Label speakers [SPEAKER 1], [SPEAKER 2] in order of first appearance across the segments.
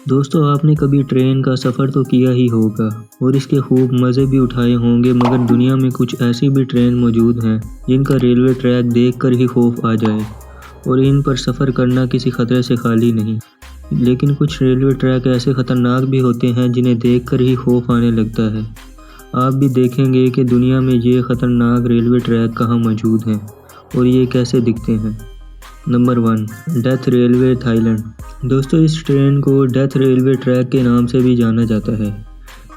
[SPEAKER 1] دوستو آپ نے کبھی ٹرین کا سفر تو کیا ہی ہوگا اور اس کے خوب مزے بھی اٹھائے ہوں گے، مگر دنیا میں کچھ ایسی بھی ٹرین موجود ہیں جن کا ریلوے ٹریک دیکھ کر ہی خوف آ جائے اور ان پر سفر کرنا کسی خطرے سے خالی نہیں۔ لیکن کچھ ریلوے ٹریک ایسے خطرناک بھی ہوتے ہیں جنہیں دیکھ کر ہی خوف آنے لگتا ہے۔ آپ بھی دیکھیں گے کہ دنیا میں یہ خطرناک ریلوے ٹریک کہاں موجود ہیں اور یہ کیسے دکھتے ہیں۔ Number 1، death railway, Thailand. دوستو اس ٹرین کو ڈیتھ ریلوے ٹریک کے نام سے بھی جانا جاتا ہے۔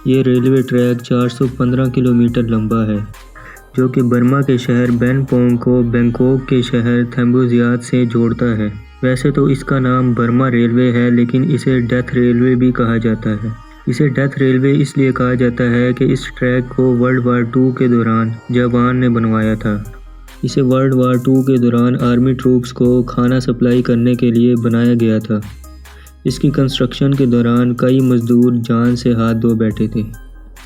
[SPEAKER 1] یہ ریلوے ٹریک 415 کلومیٹر لمبا ہے جو کہ برما کے شہر بین پونگ کو بینکاک کے شہر تھمبوزیات سے جوڑتا ہے۔ ویسے تو اس کا نام برما ریلوے ہے لیکن اسے ڈیتھ ریلوے بھی کہا جاتا ہے۔ اسے ڈیتھ ریلوے اس لیے کہا جاتا ہے کہ اس ٹریک کو ورلڈ وار 2 کے دوران جاپان نے بنوایا تھا۔ اسے ورلڈ وار 2 کے دوران آرمی ٹروپس کو کھانا سپلائی کرنے کے لیے بنایا گیا تھا۔ اس کی کنسٹرکشن کے دوران کئی مزدور جان سے ہاتھ دھو بیٹھے تھے۔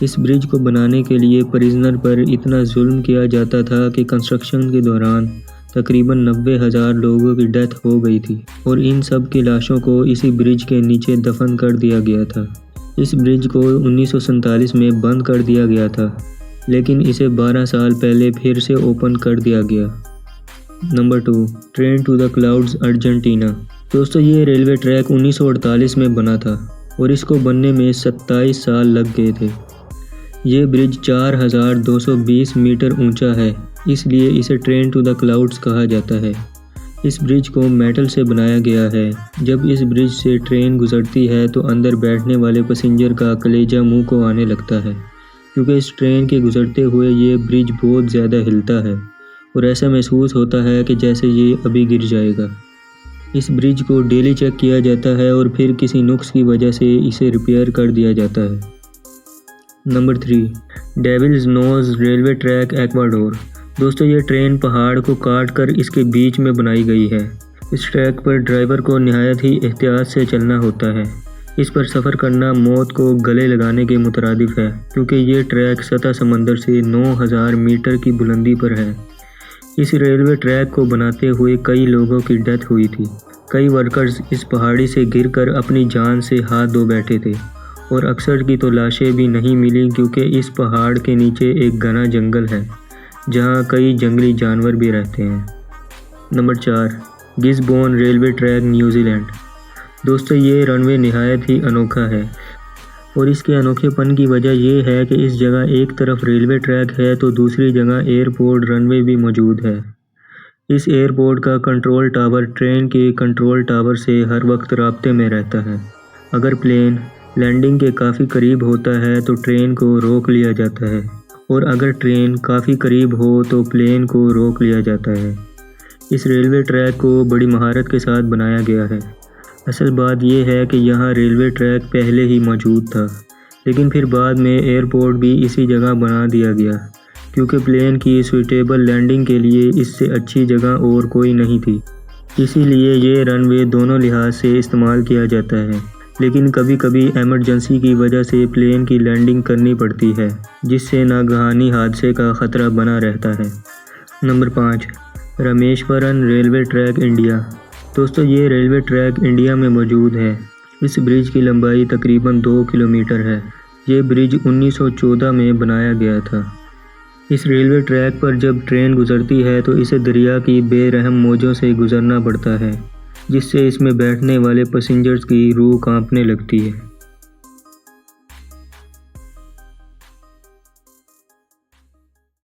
[SPEAKER 1] اس برج کو بنانے کے لیے پریزنر پر اتنا ظلم کیا جاتا تھا کہ کنسٹرکشن کے دوران تقریباً 90,000 لوگوں کی ڈیتھ ہو گئی تھی اور ان سب کی لاشوں کو اسی برج کے نیچے دفن کر دیا گیا تھا۔ اس برج کو 1947 میں بند کر دیا گیا تھا لیکن اسے 12 سال پہلے پھر سے اوپن کر دیا گیا۔ Number 2، train to the clouds, Argentina. دوستو یہ ریلوے ٹریک 1948 میں بنا تھا اور اس کو بننے میں 27 سال لگ گئے تھے۔ یہ برج 4220 میٹر اونچا ہے، اس لیے اسے ٹرین ٹو دا کلاؤڈز کہا جاتا ہے۔ اس برج کو میٹل سے بنایا گیا ہے۔ جب اس برج سے ٹرین گزرتی ہے تو اندر بیٹھنے والے پیسنجر کا کلیجہ منہ کو آنے لگتا ہے، کیونکہ اس ٹرین کے گزرتے ہوئے یہ برج بہت زیادہ ہلتا ہے اور ایسا محسوس ہوتا ہے کہ جیسے یہ ابھی گر جائے گا۔ اس برج کو ڈیلی چیک کیا جاتا ہے اور پھر کسی نقص کی وجہ سے اسے ریپیئر کر دیا جاتا ہے۔ نمبر 3، ڈیولز نوز ریلوے ٹریک، ایکواڈور۔ دوستو یہ ٹرین پہاڑ کو کاٹ کر اس کے بیچ میں بنائی گئی ہے۔ اس ٹریک پر ڈرائیور کو نہایت ہی احتیاط سے چلنا ہوتا ہے۔ اس پر سفر کرنا موت کو گلے لگانے کے مترادف ہے کیونکہ یہ ٹریک سطح سمندر سے 9000 میٹر کی بلندی پر ہے۔ اس ریلوے ٹریک کو بناتے ہوئے کئی لوگوں کی ڈیتھ ہوئی تھی۔ کئی ورکرز اس پہاڑی سے گر کر اپنی جان سے ہاتھ دھو بیٹھے تھے اور اکثر کی تو لاشیں بھی نہیں ملیں کیونکہ اس پہاڑ کے نیچے ایک گھنا جنگل ہے جہاں کئی جنگلی جانور بھی رہتے ہیں۔ Number 4، Gisborne railway track, New Zealand. دوستو یہ رن وے نہایت ہی انوکھا ہے اور اس کے انوکھے پن کی وجہ یہ ہے کہ اس جگہ ایک طرف ریلوے ٹریک ہے تو دوسری جگہ ایئرپورٹ رن وے بھی موجود ہے۔ اس ایئرپورٹ کا کنٹرول ٹاور ٹرین کے کنٹرول ٹاور سے ہر وقت رابطے میں رہتا ہے۔ اگر پلین لینڈنگ کے کافی قریب ہوتا ہے تو ٹرین کو روک لیا جاتا ہے اور اگر ٹرین کافی قریب ہو تو پلین کو روک لیا جاتا ہے۔ اس ریلوے ٹریک کو بڑی مہارت کے ساتھ بنایا گیا ہے۔ اصل بات یہ ہے کہ یہاں ریلوے ٹریک پہلے ہی موجود تھا لیکن پھر بعد میں ایئرپورٹ بھی اسی جگہ بنا دیا گیا کیونکہ پلین کی سوئٹیبل لینڈنگ کے لیے اس سے اچھی جگہ اور کوئی نہیں تھی۔ اسی لیے یہ رن وے دونوں لحاظ سے استعمال کیا جاتا ہے، لیکن کبھی کبھی ایمرجنسی کی وجہ سے پلین کی لینڈنگ کرنی پڑتی ہے جس سے ناگہانی حادثے کا خطرہ بنا رہتا ہے۔ Number 5، Rameswaram railway track, India. دوستو یہ ریلوے ٹریک انڈیا میں موجود ہے۔ اس برج کی لمبائی تقریباً 2 کلومیٹر ہے۔ یہ برج 1914 میں بنایا گیا تھا۔ اس ریلوے ٹریک پر جب ٹرین گزرتی ہے تو اسے دریا کی بے رحم موجوں سے گزرنا پڑتا ہے جس سے اس میں بیٹھنے والے پیسنجرز کی روح کانپنے لگتی ہے۔